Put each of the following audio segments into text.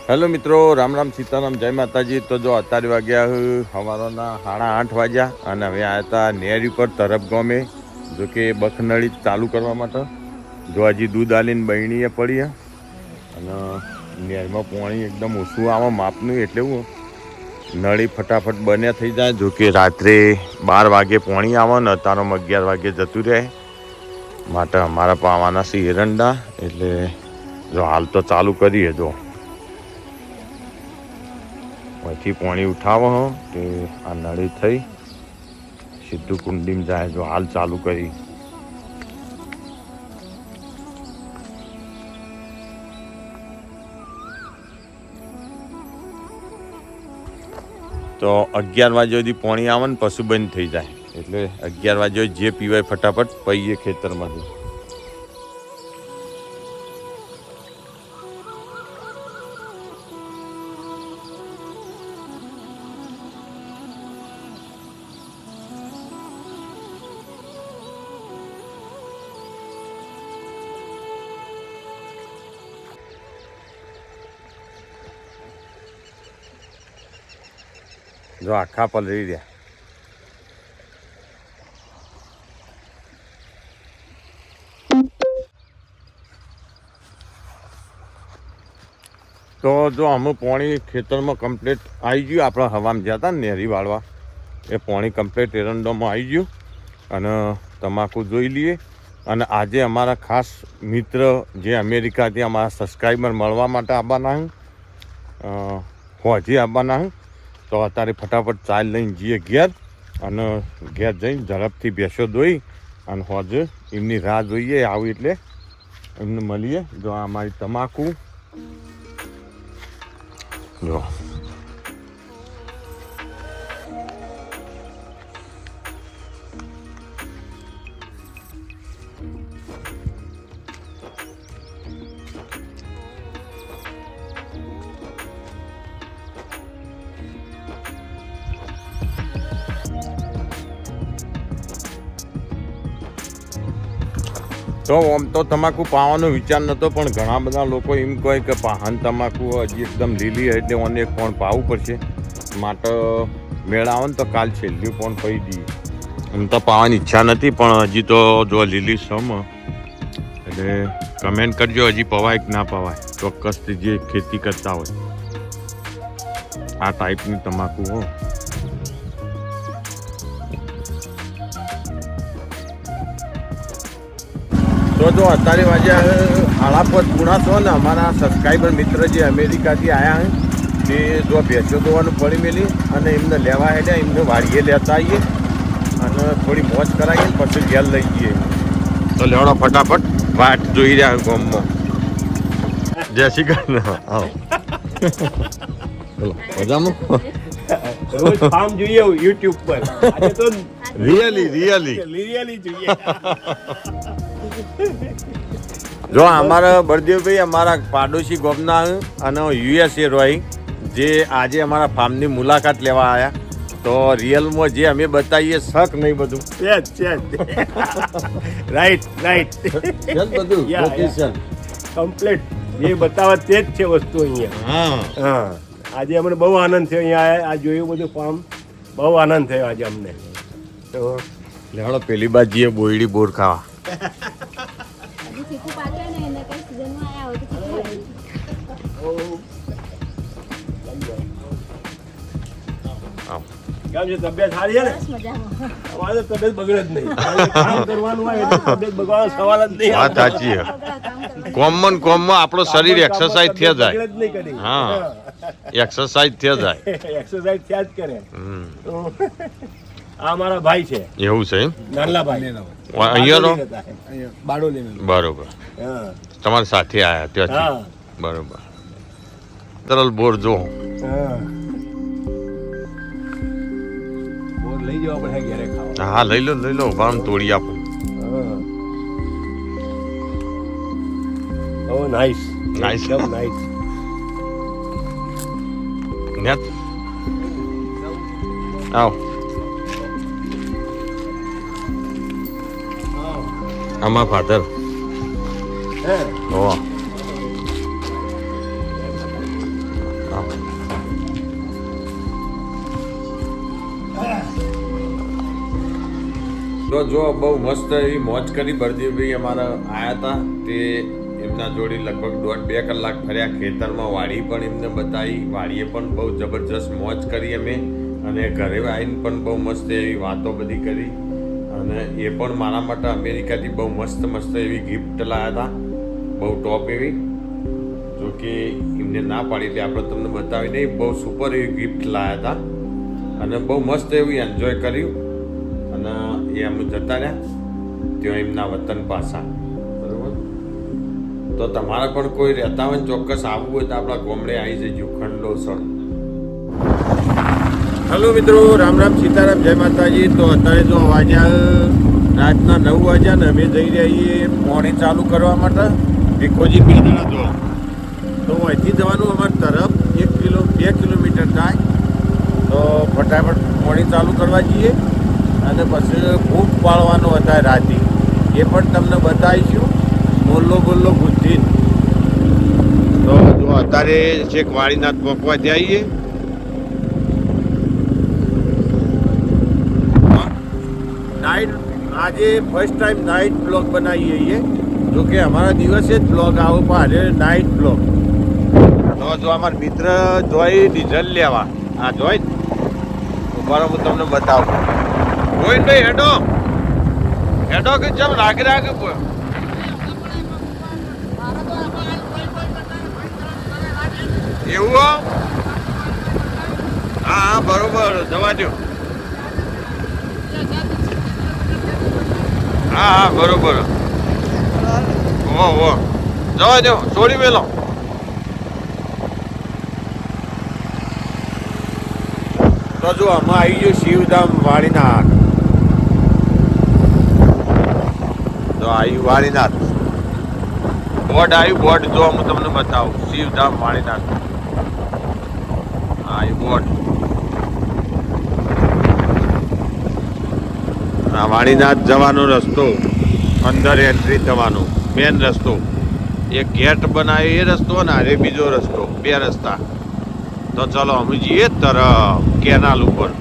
Hello મિત્રો, રામ રામ સીતારામ, જય માતાજી. તો જો અત્યારે વાગ્યા સવારના 8:30 વાગ્યા અને હવે આવ્યા હતા નેરી પર તરફ ગામે, જો કે બખનળી ચાલુ કરવા માટે. જો હજી દૂધ આલીને બહેણીએ પડી અને નેરમાં પાણી એકદમ ઓછું આવે માપનું, એટલે હું નળી ફટાફટ બન્યા થઈ જાય. જો કે રાત્રે 12 વાગે પાણી આવે ને અત્યારમાં 11 વાગે જતું રહે માટે અમારા પાવાના છે એરંડા. એટલે જો હાલ તો ચાલુ કરીએ. જો અહીંથી પાણી ઉઠાવો કે આ નળી થઈ સીધું કુંડીમાં જાય. જો હાલ ચાલુ કરી. તો 11 વાગ્યા સુધી પાણી આવે ને પછી બંધ થઈ જાય. એટલે 11 વાગ્યા જે પીવાય ફટાફટ પહીએ ખેતરમાંથી. જો આખા પલળી રહ્યા. તો જો અમે પાણી ખેતરમાં કમ્પ્લીટ આવી ગયું. આપણે હવામાં જ્યાં હતા ને નેરી વાળવા, એ પાણી કમ્પ્લીટ એરંડોમાં આવી ગયું. અને તમાકુ જોઈ લઈએ. અને આજે અમારા ખાસ મિત્ર જે અમેરિકાથી અમારા સબસ્ક્રાઈબર મળવા માટે આવવાના હું હજી આવવાના હું. તો અત્યારે ફટાફટ ચાલ લઈને જઈએ ઘેર. અને ઘેર જઈને ઝડપથી ભેંસો દોઈ અને હોજ એમની રાહ જોઈએ આવું એટલે એમને મળીએ. જો આ અમારી તમાકુ જો. તો આમ તો તમાકુ પાવાનો વિચાર નહોતો, પણ ઘણા બધા લોકો એમ કહે કે પાહન તમાકુ હજી એકદમ લીલી એટલે ઓને એક પણ પાવું પડશે. માટે મેળ આવે ને તો કાલ છેલ્લી પણ પહી દઈએ. એમ તો પાવાની ઈચ્છા નથી, પણ હજી તો જો લીલી સમ એટલે કમેન્ટ કરજો હજી પવાય કે ના પવાય. ચોક્કસથી જે ખેતી કરતા હોય આ ટાઈપની તમાકુ હો. તો જો અત્યારે વાગ્યા 8:30 પૂણા છો ને અમારા સબસ્ક્રાઈબર મિત્ર જે અમેરિકાથી આવ્યા તે જો ભેંસો દોવાનું પડી મેલી અને એમને લેવા હેડ્યા. એમને વાડીએ લેતા આવીએ અને થોડી મોજ કરાવીએ ને પછી ઘેર લઈ જઈએ. તો લેવડો ફટાફટ વાટ જોઈ રહ્યા ગામમાં. જય શ્રી કૃષ્ણ. આવો બોલો મજામાં? રોજ ફાર્મ જોઈએ યુટ્યુબ પર. આજે તો રિયલી જોઈએ. જો અમારા બળદેવભાઈ અમારા પાડોશી ગોમના અને યુએસએ રોય જે આજે અમારા ફાર્મની મુલાકાત લેવા આવ્યા. તો રિયલમાં જે અમે બતાવીએ શક નહીં બધું રાઈટ બધું લોકેશન કમ્પ્લીટ જે બતાવે તે જ છે વસ્તુ અહીંયા. હા આજે અમને બહુ આનંદ થયો અહીંયા આ જોયું બધું ફાર્મ. બહુ આનંદ થયો આજે અમને. તો લેવડો પેલી બાજીએ બોયડી બોર ખાવા. કેમ છે? તબિયત સારી છે ને? અમારે તો તબિયત બગડે જ નહીં. કામ કરવાનું હોય એટલે તબિયત બગડવાનો સવાલ જ નહીં. વાત સાચી છે. કોમન આપણો શરીર એક્સરસાઇઝ થઈ જાય. હા એક્સરસાઇઝ થઈ જાય. એક્સરસાઇઝ થયા જ કરે. આ અમારા ભાઈ છે. એવું છે એમ? નાનલા ભાઈ અહીંયાનો બારડોલી. બરોબર. તમારી સાથે આયા ત્યાંથી? બરોબર. તરલ બોર જો લઈ જવા પડે ઘરે ખાવા. હા લઈ લો ભામ તોડી આપો. Oh nice nice nice. Net આવ આમાં ફાધર ઓ તો જો બહુ મસ્ત એવી મોજ કરી બળદેવભાઈ અમારા આયા હતા તે એમના જોડે લગભગ 1.5-2 કલાક ફર્યા ખેતરમાં વાડી પણ એમને બતાવી વાડીએ પણ બહુ જબરજસ્ત મોજ કરી અમે અને ઘરે આવીને પણ બહુ મસ્ત એવી વાતો બધી કરી અને એ પણ મારા માટે અમેરિકાથી બહુ મસ્ત મસ્ત એવી ગિફ્ટ લાવ્યા હતા બહુ ટોપ એવી જો કે એમને ના પાડી એટલે આપણે તમને બતાવી નહીં બહુ સુપર એવી ગિફ્ટ લાવ્યા હતા અને બહુ મસ્ત એવી એન્જોય કર્યું અને એ અમે જતા રહ્યા ત્યાં એમના વતન પાછા બરાબર તો તમારે પણ કોઈ રહેતા હોય ને ચોક્કસ આવવું હોય તો આપણા ગામડે આવી જજો ખંડોસણ. હલો મિત્રો, રામ રામ સીતારામ, જય માતાજી. તો અત્યારે જો વાગ્યા રાતના 9 વાગ્યા ને અમે જઈ રહ્યા છીએ પાણી ચાલુ કરવા માટે ભીખોજી પીરના જો તો અહીંથી જવાનું અમારી તરફ 2 કિલોમીટર થાય તો ફટાફટ પાણી ચાલુ કરવા જઈએ અને પછી ભૂખ પાડવાનો હતા રાતે એ પણ તમને બતાવીશું બોલ્લો બુદ્ધિ. તો જો અત્યારે છેક વાડીનાથ પહોંચવા જઈએ. નાઇટ આજે ફર્સ્ટ ટાઈમ નાઇટ બ્લોગ બનાવીએ છીએ જો કે અમારા દિવસે જ બ્લોગ આવો પણ આજે નાઇટ બ્લોગ. તો જો અમારા મિત્ર જોઈ ડીઝલ લેવા હા જોઈ ઉભારો હું તમને બતાવું કોઈ નહીં હેડો કે જેમ રાગે એવું હા બરોબર જવા દો. હા બરોબર જવા દો છોડી મેલો. તો જો અમે આવી ગયો શિવધામ વાળીનાથ. તો આવ્યું વાળીનાથ બોર્ડ આવ્યું બોર્ડ જો હું તમને બતાવું શિવધામ વાળીનાથ આવ્યું બોર્ડ. આ વાળીનાથ જવાનો રસ્તો અંદર એન્ટ્રી થવાનો મેન રસ્તો એક ગેટ બનાવ્યો એ રસ્તો ને અરે બીજો રસ્તો 2 રસ્તા. તો ચલો અમે જઈએ તરફ કેનાલ ઉપર.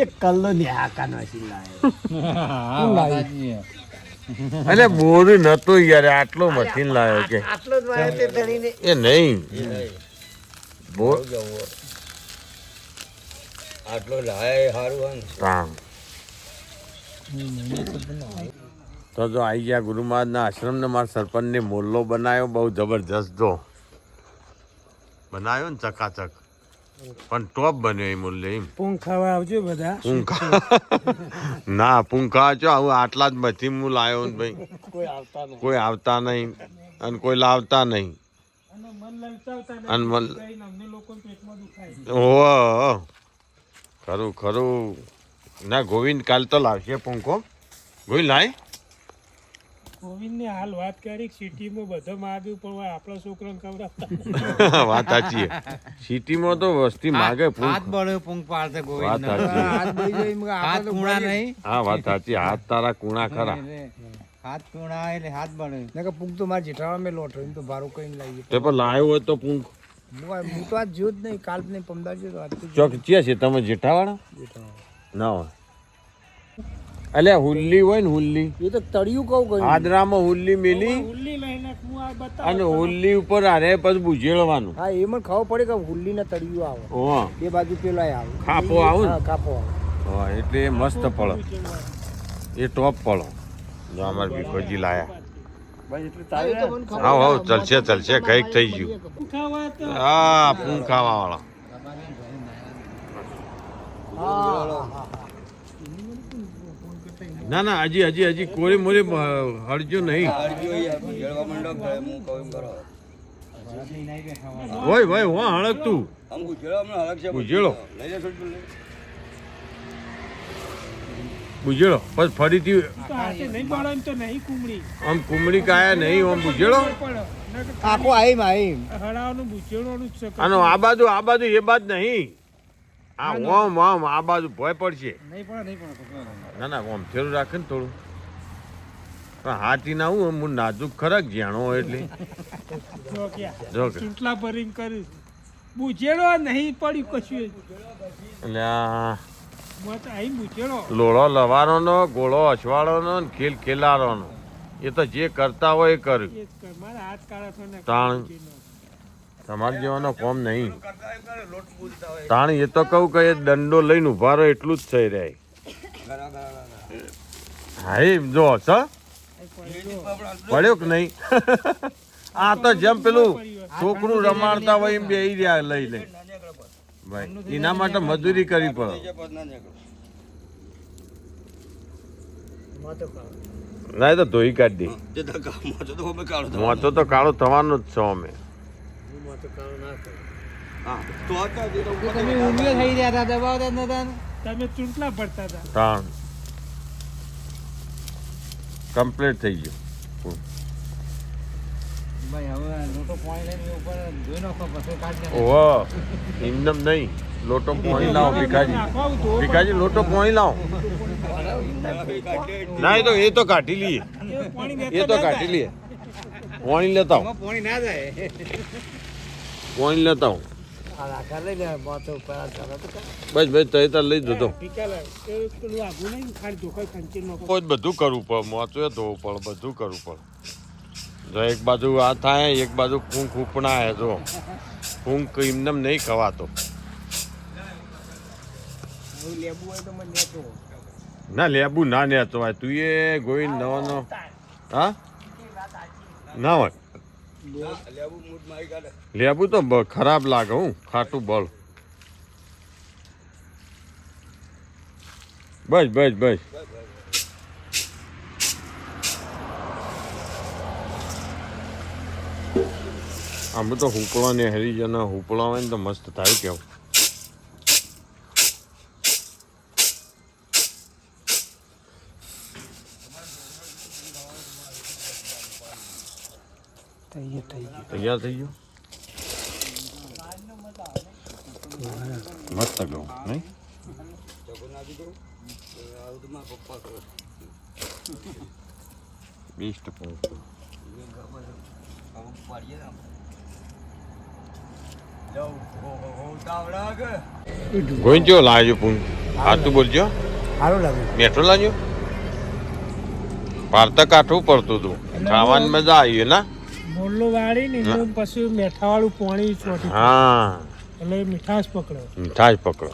એક કલ્લો ન્યાકાનો અરે બોરું નતો યાર આટલો મશીન લાવ્યો કે આટલો જ વાયો તે ધણીને એ નહીં આટલો લાય હારું કામ. તો જો આવી ગયા ગુરુ મહારાજના આશ્રમને મારા સરપંચને મોલ્લો બનાવ્યો બહુ જબરજસ્ત જો બનાવ્યો ને ચકાચક પણ ટોપ બન્યો એ મૂલ્ય એમ. પૂંખ ખાવા આવજો બધા. પૂંખા ના પૂંખા છો આવું આટલા જ બધી હું લાવ્યો ને ભાઈ કોઈ આવતા નહીં અને કોઈ લાવતા નહીં અને મન ઓહ ખરું ખરું ના ગોવિંદ કાલ તો લાવશે પૂંખો ગોવિંદ લાય. ગોવિંદને હાલ વાત કરી સિટીમાં બધો માગ્યું પણ આપણા છોકરાને ખવડાવતા વાત સાચી સિટીમાં તો વસ્તી માગે હાથ બળ્યો પૂંખ પાડશે વાત સાચી હાથ કુણા નહીં હા વાત સાચી હાથ તારા કુણા ખરા હાથ કુણા એટલે હાથ બળ્યો નકર પૂંખ તો મારા જેઠાવા મેં લોટ તો ભારું કઈ લાવીએ તે પણ લાવ્યો હોય તો પૂંખ હું તો આજ જોયું જ નહીં કાલ નહીં પમદાર જોયું ચોક ચિયા છે તમે જેઠાવાળા ના હોય અલ્યા હુલ્લી હોય ને હુલ્લી એ તો તળિયું કહું ગયું આદરામાં હુલ્લી મેલી હુલ્લી લઈને હું આ બતાવું અને હુલ્લી ઉપર આરે પછી ભૂજેળવાનું હા એ મને ખબર પડે કે હુલ્લી ના તળિયું આવે હા બે બાજુ પેલો આવે ખાપો આવે ને? હા ખાપો આવે હા એટલે એ મસ્ત ફળો એ ટોપ ફળો જો અમારે ભીખોજી લાયા હા ચાલશે કઈક થઈ ગયું હા પૂંખ ખાવા વાળા ના ના હજી કોરી મોરી હળજો નહીં હોય ભાઈ હું હળક તું બુજેળો બસ ફરીથી આમ કુમળી કાયા નહીં આમ બુજેળો આખો આઈમ આનો આ બાજુ એ બાજુ નહીં આ ઓમ આ બાજુ ભય પડશે ના ના ઓમ થેરું રાખે ને થોડું પણ હાથી ના હું નાજુક ખરા જાણો હોય એટલે જો કે બુજેલો નહીં પડ્યું કશું એટલે આ મત અહીં બુજેલો લોળો લવારોનો ગોળો અછવાળોનો ને ખેલ ખેલારોનો એ તો જે કરતા હોય એ કર્યું એ જ કર. મારા હાથ કાળા થયો ને તાણ. તમારે જેવાનો કોમ નહીં તાણ એ તો કહું કે એ દંડો લઈને ઉભા રહો એટલું જ થઈ રહે હા એ જો સ પડ્યો કે નહીં આ તો જેમ પેલું છોકરું રમાડતા હોય એમ બે રહ્યા લઈ લે ભાઈ એના માટે મજૂરી કરવી પડે ના એ તો ધોઈ કાઢી દે મોચો તો કાળો થવાનો જ છો અમે તમે ઊંઘ્યો થઈ રહ્યા હતા દબાવતા જ નતા ને? તમે ચૂંટલા ભરતા હતા તાણ કમ્પ્લીટ થઈ ગયું ભાઈ હવે લોટો પાણી લઈને ઉપર ધોઈ નાખો પછી કાઢી નાખો. ઓહો એમનેમ નહીં લોટો પોણી લાવો ભીખાજી ભીખાજી લોટો પોણી લાવો ના એ તો કાઢી લઈએ એ તો કાઢી લઈએ પોણી લેતા આવો આમાં પાણી ના જાય પોણી લેતા આવો આ રાખા લઈ લે માથે ઉપર આ ચાલે તો કાંઈ. બસ ભાઈ તઈ તાર લઈ જતો ટીકા પેલું આગું નહીં ખાલી ધોખાઈ ખંચી નાખો કોઈ બધું કરવું પડે મોચો ધોવું પડે બધું કરવું પડે જો એક બાજુ આ થાય એક બાજુ ફૂંક ઉપણાય જો ફૂંક એમનેમ નહીં ખવાતો લેબુ હોય તો મને લેતો ના લેબુ ના નેતો હોય તું એ ગોઈ નવાનો હા ના હોય લેબુ તો ખરાબ લાગે હું ખાટું બળ બસ બસ બસ આમ તો હુપળા ને હરીજના હુપળા હોય ને તો મસ્ત થાય કેવું તૈયાર થઈ ગયું મસ્ત ગયું નહીં બેસ્ટ ગોઈજો લાવજો પૂન હાથું બોલજો સારું લાગ્યું મેઠો લાવજો પારતા કાઠું પડતું હતું ખાવાની મજા આવી ના મોરલો વાળી ને એનું પછી મેઠા વાળું પાણી ચોટી હા એટલે મીઠાશ પકડો મીઠાશ પકડો